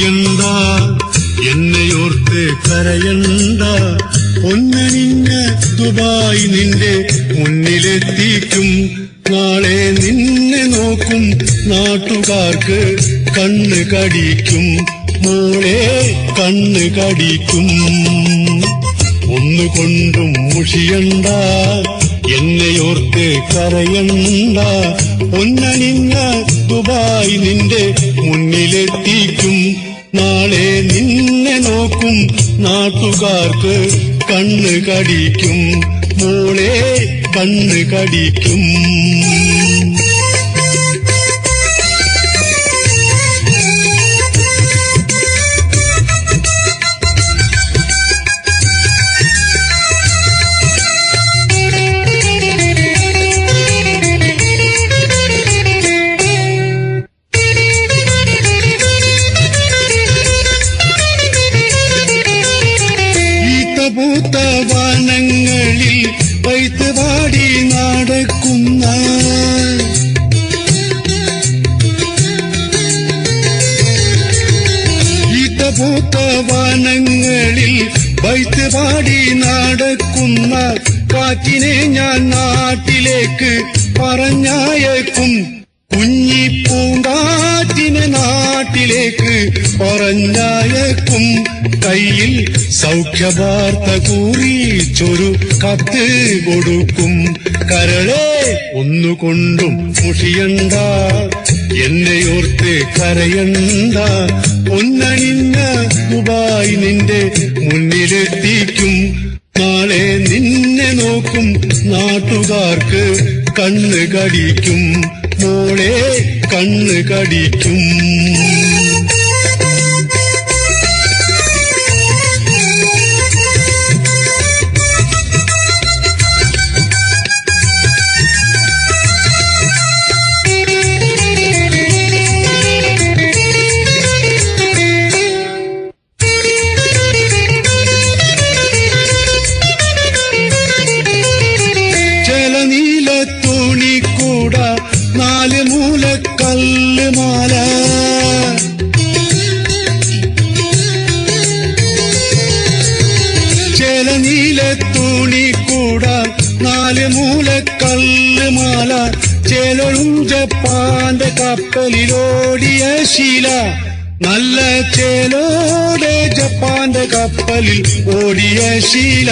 മുഷിയണ്ട, എന്നെയോർത്ത് കരയണ്ട. പൊന്നണിഞ്ഞ ദുബായ് നിന്റെ മുന്നിലെത്തിക്കും. നാളെ നിന്നെ നോക്കും നാട്ടുകാർക്ക് കണ്ണ് കടിക്കും. മോളെ കണ്ണ് കടിക്കും. ഒന്നുകൊണ്ടും മുഷിയണ്ട, എന്നെയോർത്ത് കരയണ്ട. പൊന്നണിഞ്ഞ ദുബായ് നിന്റെ മുന്നിലെത്തിക്കും. നാളെ നിന്നെ നോക്കും നാട്ടുകാർക്ക് കണ്ണ് കടിക്കും. മോളെ കണ്ണ് കടിക്കും. പൂത്ത വനങ്ങളിൽ പൈത്തുപാടി നടക്കുന്ന പൂത്ത വനങ്ങളിൽ പൈത്തുപാടി നടക്കുന്ന കാറ്റിനെ ഞാൻ നാട്ടിലേക്ക് പറഞ്ഞയക്കും. കുഞ്ഞിപ്പൂങ്കാറ്റിനെ നാട്ടിലേക്ക് പറഞ്ഞയക്കും. കയ്യിൽ സൗഖ്യവാർത്ത കുറിച്ചൊരു കത്ത് കൊടുക്കും. കരളെ ഒന്നുകൊണ്ടും മുഷിയണ്ട, എന്നെയോർത്ത് കരയണ്ട. പൊന്നണിഞ്ഞ ദുബായ് നിന്റെ മുന്നിലെത്തിക്കും. നാളെ നിന്നെ നോക്കും നാട്ടുകാർക്ക് കണ്ണ് കടിക്കും. മോളെ കണ്ണ് കടിക്കും. തുണിക്കൂട നാല് മൂലക്കല്ല് മാല, ചേലനീല തുണിക്കൂട നാല് മൂലക്കല്ല് മാല. ചേലൊഴും ജപ്പാന്റെ കപ്പലിലോടിയ ശീല. നല്ല ചേലോടെ ജപ്പാന്റെ കപ്പലിൽ ഓടിയ ശീല.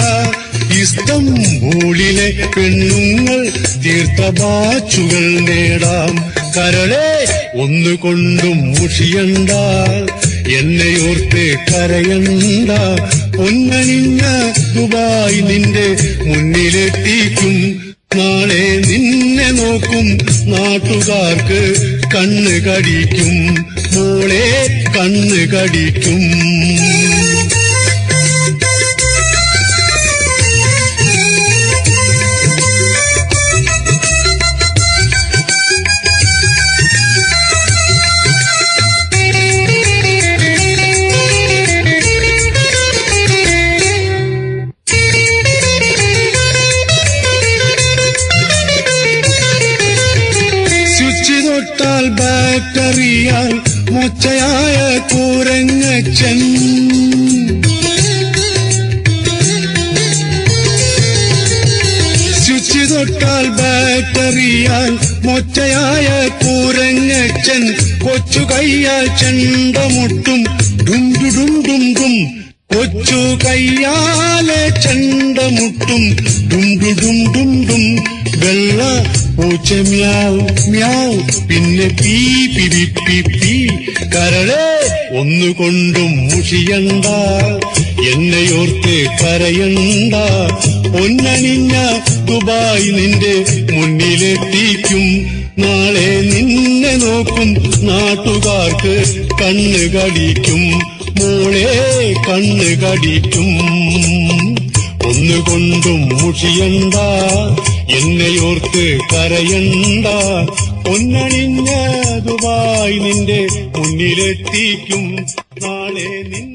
ഇസ്തംബൂളിലെ പെണ്ണുങ്ങൾ തീർത്ത ബാച്ചുകൾ നേടാം. കരളെ ഒന്നുകൊണ്ടും മുഷിയണ്ട, എന്നെയോർത്ത് കരയണ്ട. പൊന്നണിഞ്ഞ ദുബായ് നിന്റെ മുന്നിലെത്തിക്കും. നാളെ നിന്നെ നോക്കും നാട്ടുകാർക്ക് കണ്ണ് കടിക്കും. മോളെ കണ്ണ് കടിക്കും. തൊട്ടാൽ ബാക്ടറിയാൽ മൊച്ചയായ കൂരങ്ങച്ചൻ. സ്വിച്ച് തൊട്ടാൽ ബാക്ടറിയാൽ മൊച്ചയായ കൂരങ്ങച്ചൻ. കൊച്ചു കയ്യാൽ ചെണ്ടമുട്ടും ഡും ഡും ഡും ഡും. കൊച്ചു കയ്യാലെ ചെണ്ടമുട്ടും ഡും ഡും ഡും ഡും. വെള്ള പൂച്ച മ്യാവ് മ്യാവ്, പിന്നെ പീ പിരി പി പി. കരളെ ഒന്നുകൊണ്ടും മുഷിയണ്ട, എന്നെയോർത്ത് കരയണ്ട. പൊന്നണിഞ്ഞ ദുബായ് നിന്റെ മുന്നിലെത്തിക്കും. നാളെ നിന്നെ നോക്കും നാട്ടുകാർക്ക് കണ്ണ് കടിക്കും. മോളെ കണ്ണ് കടിക്കും. ഒന്നുകൊണ്ടും മുഷിയണ്ട, എന്നെയോർത്ത് കരയണ്ട. പൊന്നണിഞ്ഞ ദുബായ് നിന്റെ മുന്നിലെത്തിക്കും. നാളെ നിൻ